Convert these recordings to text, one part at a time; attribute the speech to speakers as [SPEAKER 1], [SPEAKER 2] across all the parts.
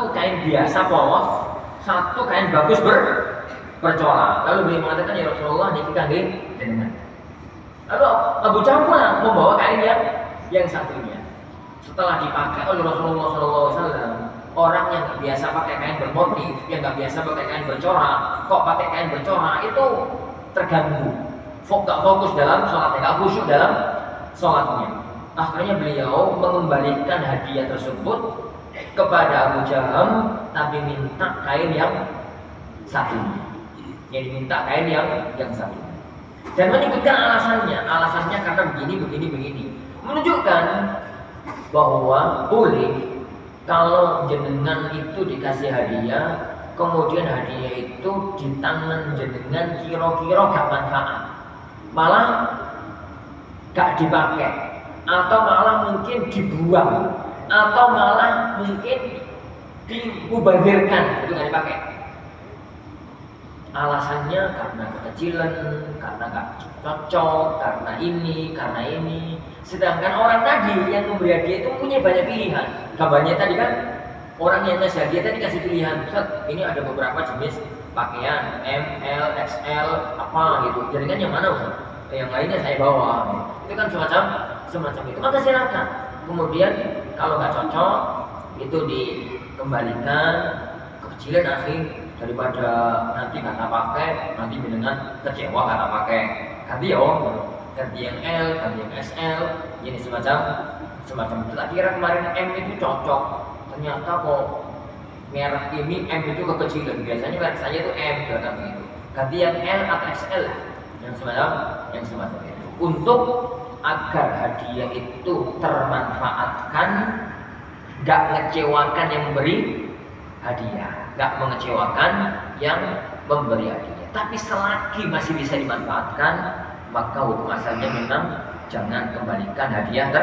[SPEAKER 1] satu kain biasa polos, satu kain bagus bercorak. Lalu beliau mengatakan, ya Rasulullah, niki kangge jenengan. Lalu Abu Jahal pula membawa kain yang satunya. Setelah dipakai oleh Rasulullah SAW, orang yang nggak biasa pakai kain bermotif, yang nggak biasa pakai kain bercorak, kok pakai kain bercorak, itu terganggu, nggak fokus dalam sholatnya, nggak khusyuk dalam sholatnya. Akhirnya beliau mengembalikan hadiah tersebut kepada Abu Jahal, tapi minta kain yang satunya. Yang diminta kain yang satunya. Dan menyebutkan alasannya karena begini. Menunjukkan bahwa boleh kalau jenengan itu dikasih hadiah, kemudian hadiah itu di tangan jenengan kira-kira gak manfaat, malah gak dipakai, atau malah mungkin dibuang, atau malah mungkin dimubazirkan, itu gak dipakai. Alasannya karena kekecilan, karena gak cocok, karena ini. Sedangkan orang tadi yang memberi hadiah itu punya banyak pilihan. Kabarnya tadi kan orang yang ngasih hadiah tadi kasih pilihan, Ustaz, ini ada beberapa jenis pakaian M, L, XL, apa gitu. Jadi kan yang mana Ustaz? Yang lainnya saya bawa. Itu kan semacam itu. Maka silakan. Kemudian kalau nggak cocok itu dikembalikan, kekecilan akhir daripada nanti kata pakai, nanti dengan kecewa kata pakai. Ganti yang L, ganti yang SL, ini semacam itu. Tak kira kemarin M itu cocok, ternyata kok merek ini M itu kekecilan. Biasanya merek saya itu M, kan begitu. Ganti yang L atau XL lah, yang semacam itu. Untuk agar hadiah itu termanfaatkan, gak mengecewakan yang memberi hadiah, gak mengecewakan yang memberi hadiah. Tapi selagi masih bisa dimanfaatkan, maka hukum asalnya memang jangan kembalikan hadiah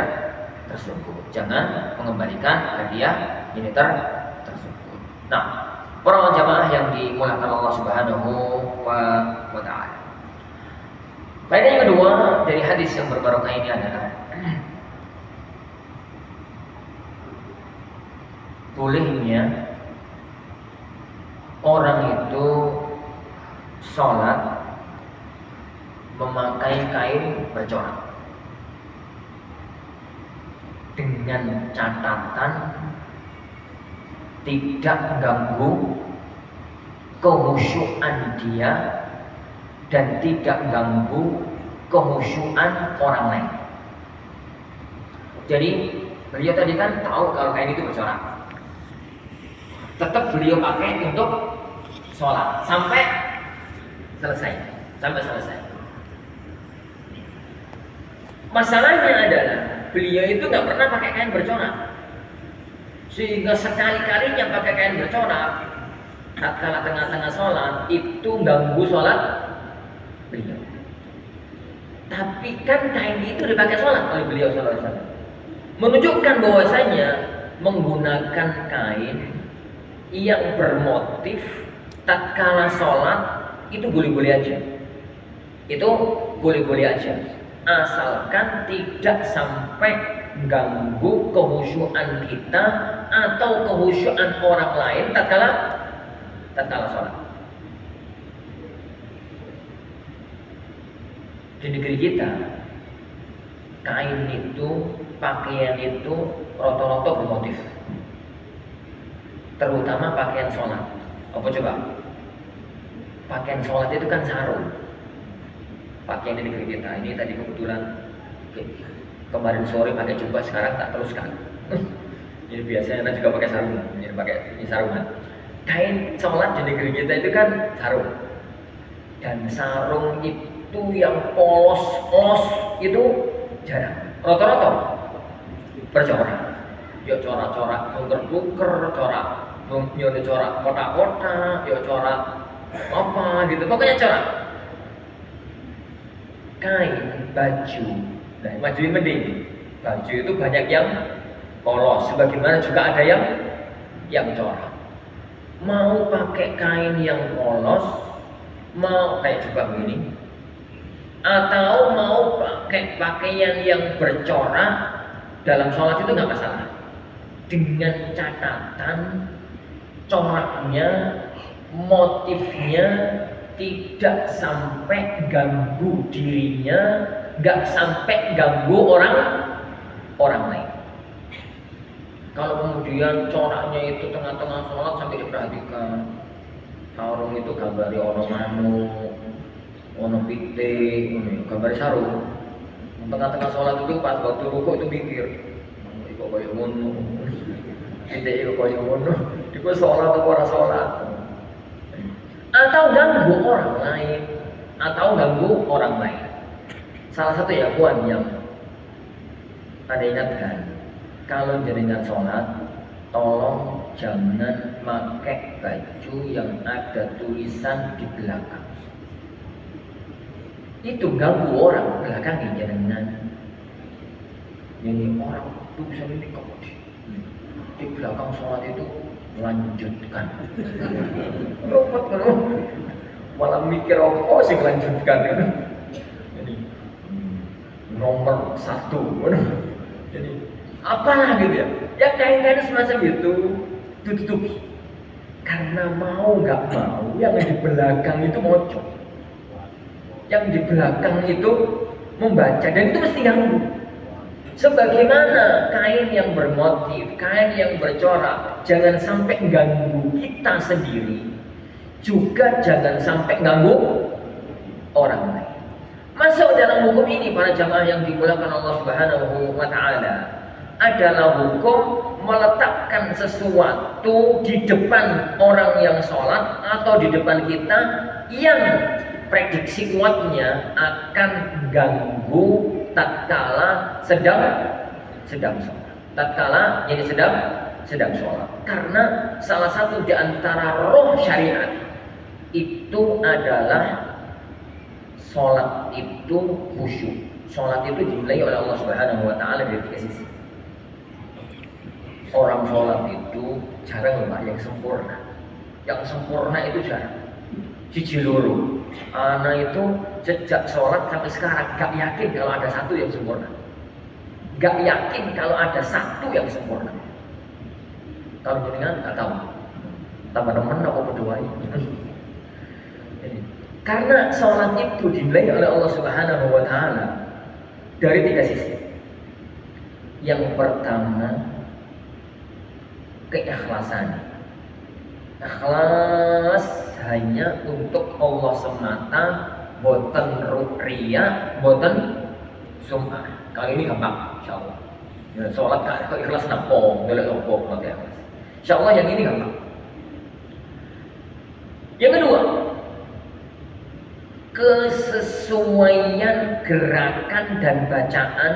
[SPEAKER 1] tersebut. Jangan mengembalikan hadiah ini tersebut. Nah, para jamaah yang dimuliakan Allah Subhanahu wa ta'ala. Faedah yang kedua dari hadis yang berbarokah ini adalah bolehnya orang itu sholat memakai kain bercorak dengan catatan tidak ganggu kehusyuan dia dan tidak ganggu kehusyuan orang lain. Jadi beliau tadi kan tahu kalau kain itu bercorak, tetap beliau pakai untuk sholat sampai selesai. Masalahnya adalah beliau itu nggak pernah pakai kain bercorak, sehingga sekali-kalinya pakai kain bercorak, tatkala tengah-tengah sholat itu ganggu sholat beliau. Tapi kan kain itu dipakai sholat oleh beliau sallallahu alaihi wasallam, menunjukkan bahwasanya menggunakan kain yang bermotif tatkala sholat itu boleh-boleh aja. Itu boleh-boleh aja, asalkan tidak sampai ganggu kehusyuan kita atau kehusyuan orang lain tatkala sholat. Di negeri kita, kain itu, pakaian itu rata-rata bermotif, terutama pakaian sholat. Apa coba? Pakaian sholat itu kan sarung. Pakaian di negeri kita ini tadi kebetulan kemarin sore pakai jubah, sekarang tak teruskan. Jadi biasanya juga pakai sarung, jadi pakai sarungan. Kain sholat di negeri kita itu kan sarung, dan sarung itu yang polos itu jarang. Rata-rata bercorak, ya corak-corak bunker-bunker, corak kotak-kotak, ya corak apa gitu, pokoknya corak. Kain baju, nah baju ini mending. Baju itu banyak yang polos, sebagaimana juga ada yang corak. Mau pakai kain yang polos, mau kayak jubah begini, atau mau pakai pakaian yang bercorak dalam sholat itu nggak masalah, dengan catatan coraknya, motifnya tidak sampai ganggu dirinya, nggak sampai ganggu orang lain. Kalau kemudian coraknya itu tengah-tengah sholat sampai diperhatikan, sarung itu gambari ono manuk, ono pitik, gambari sarung. Tengah-tengah sholat itu pas waktu rukuk itu mikir, kok kayak ngono, pitik itu kayak ngono, itu sholat atau orang sholat, atau ganggu orang lain, Salah satu ya kawan yang ada ingatkan, kalau jenengan sholat, tolong jangan pakai baju yang ada tulisan di belakang. Itu ganggu orang belakangnya jenengan. Jadi orang itu bisa mikir di belakang sholat itu melanjutkan. Robot kan? Malah mikir apa sih melanjutkan itu? Jadi nomor 1. Jadi apalah gitu ya? Ya kain-kain semacam itu tutupi. Karena mau nggak mau yang di belakang itu mocok. Yang di belakang itu membaca dan itu mesti ganggu. Sebagaimana kain yang bermotif, kain yang bercorak, jangan sampai ganggu kita sendiri, juga jangan sampai ganggu orang lain. Masuk dalam hukum ini para jamaah yang dimuliakan Allah Subhanahu wa taala adalah hukum meletakkan sesuatu di depan orang yang sholat atau di depan kita yang prediksi kuatnya akan ganggu tatkala sedang sholat. Tatkala jadi sedang sholat. Karena salah satu di antara roh syariat itu adalah sholat itu khusyuk. Sholat itu dinilai oleh Allah Subhanahu wa taala dari 3 sisi. Orang sholat itu jarang yang sempurna. Yang sempurna itu jarang. Siji loro. Anak itu sejak sholat sampai sekarang gak yakin kalau ada satu yang sempurna. Gak yakin kalau ada satu yang sempurna. Kalau jenengan gak tahu. Tambah temen aku berdoai. Karena sholat itu dinilai oleh Allah Subhanahu wa taala dari 3 sisi. Yang pertama, keikhlasan. Ikhlas hanya untuk Allah semata, boten riya, boten sum'ah. Kali ini gampang, insyaallah. Ya, sholat kok ikhlas napa, golek opo pakai ikhlas. Insyaallah yang ini gampang. Yang kedua, kesesuaian gerakan dan bacaan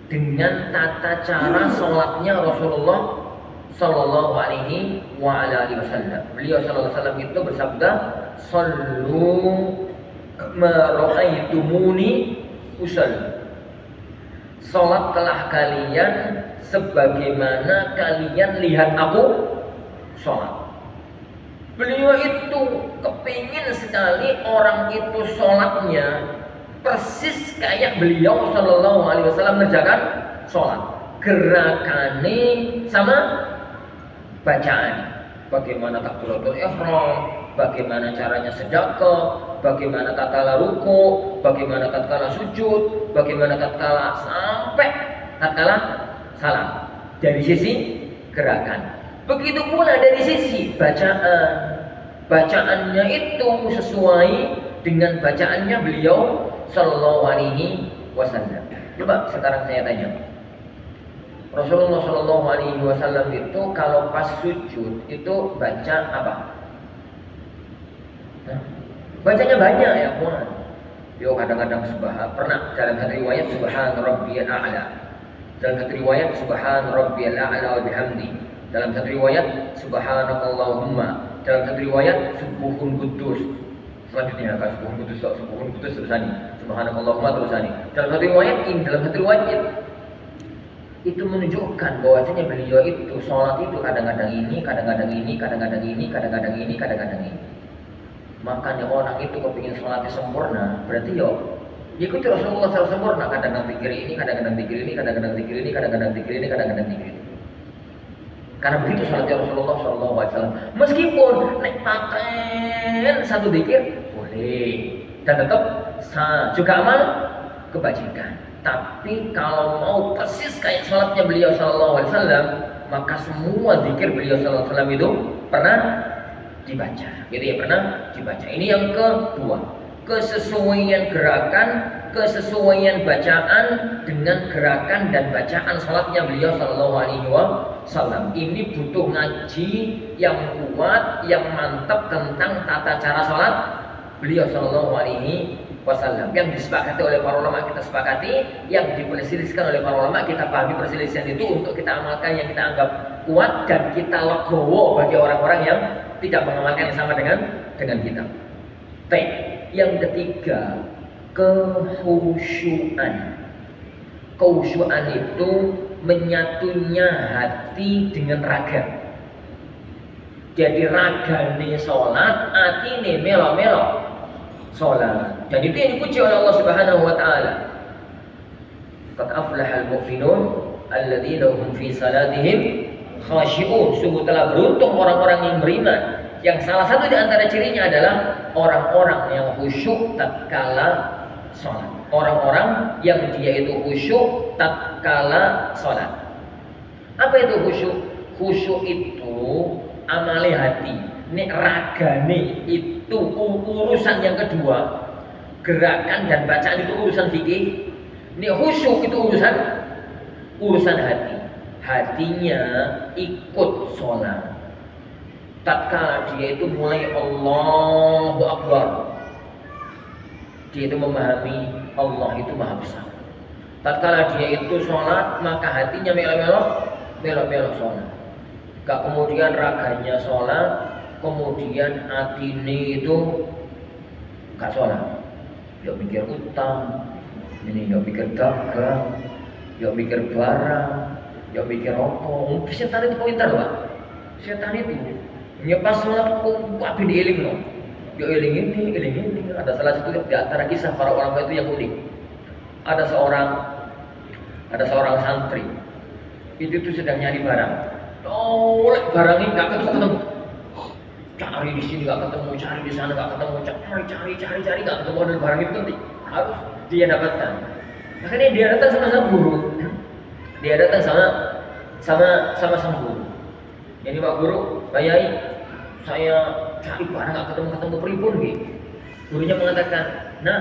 [SPEAKER 1] dengan tata cara sholatnya Rasulullah Sallallahu alaihi wa ala alihi wasallam. Beliau sallallahu alaihi wasallam itu bersabda, "Shallu ma ra'aitumuni usalli." Salatlah kalian sebagaimana kalian lihat aku salat. Beliau itu kepingin sekali orang itu salatnya persis kayak beliau sallallahu alaihi wasallam mengerjakan salat. Gerakannya sama bacaan, bagaimana takbiratul ihram, bagaimana caranya sedekah, bagaimana tatkala ruku, bagaimana tatkala sujud, bagaimana tatkala sampai tatkala salam. Dari sisi gerakan. Begitu pula dari sisi bacaan. Bacaannya itu sesuai dengan bacaannya beliau sallallahu alaihi wasallam. Coba sekarang saya tanya. Rasulullah Shallallahu Alaihi Wasallam itu kalau pas sujud itu baca apa? Bacanya banyak ya, kawan. Yo kadang-kadang pernah dalam satu riwayat Subhan Rabbiyal A'la, dalam satu riwayat Subhan Rabbiyal A'la wa bihamdi, dalam satu riwayat Subhanakallahumma, dalam satu riwayat Subuhun Kudus. Selanjutnya kan Subuhun Kudus tersani, Subhanakallahumma tersani. Dalam satu riwayat ini, dalam satu riwayat itu menunjukkan bahwasanya beliau itu sholat itu kadang-kadang ini, kadang-kadang ini, kadang-kadang ini, kadang-kadang ini, kadang-kadang ini. Makanya orang itu kepingin sholatnya sempurna, berarti ikuti Rasulullah SAW sempurna. Kadang-kadang pikir ini, kadang-kadang pikir ini, kadang-kadang pikir ini, kadang-kadang pikir ini, kadang-kadang pikir ini. Karena begitu salatnya Rasulullah SAW. Meskipun naik paten satu zikir boleh dan tetap juga amal kebajikan. Tapi kalau mau persis kayak salatnya beliau SAW, maka semua zikir beliau SAW itu pernah dibaca. Gitu ya, pernah dibaca. Ini yang kedua, kesesuaian gerakan, kesesuaian bacaan dengan gerakan dan bacaan salatnya beliau SAW. Ini butuh ngaji yang kuat, yang mantap tentang tata cara salat beliau SAW. Yang disepakati oleh para ulama kita sepakati, yang diperselisihkan oleh para ulama kita pahami perselisihan itu untuk kita amalkan yang kita anggap kuat dan kita legowo bagi orang-orang yang tidak mengamalkan yang sama dengan kita. Yang ketiga, kehusyuan. Kehusyuan itu menyatunya hati dengan raga. Jadi ragane sholat, atine melo-melo sholat. Dan itu yang dipuji oleh Allah Subhanahu wa taala. Qad aflahal mu'minun alladzina hum fi salatihim khashi'un. Sungguh telah beruntung orang-orang yang beriman. Yang salah satu di antara cirinya adalah orang-orang yang khusyuk tatkala sholat. Orang-orang yang dia itu khusyuk tatkala sholat. Apa itu khusyuk? Khusyuk itu amale hati. Nek ragane itu urusan yang kedua. Gerakan dan bacaan itu urusan fikih. Nek khusyuk itu urusan hati. Hatinya ikut sholat. Tatkala dia itu mulai Allahu Akbar, dia itu memahami Allah itu maha besar. Tatkala dia itu sholat, maka hatinya melo-melo sholat. Gak kemudian raganya sholat, kemudian atine itu gak sholat. Dia mikir utang, ini dia mikir dagang, dia mikir barang, dia mikir apa. Setan itu pintar Pak. Setan itu pas sholat apa dieling loh. Dia eling ini. Ada salah satu di antara kisah para ulama itu yang unik. Ada seorang santri. Itu tuh sedang nyari barang. Tolek barangnya nggak ketemu. Cari di sini nggak ketemu, cari di sana nggak ketemu, cari nggak ketemu. Dan barang itu penting, harus dia dapatkan. Makanya dia datang sama guru. Dia datang sama sang guru. Jadi Pak Guru, Pak Yai, saya cari barang nggak ketemu pripun gitu. Gurunya mengatakan, nah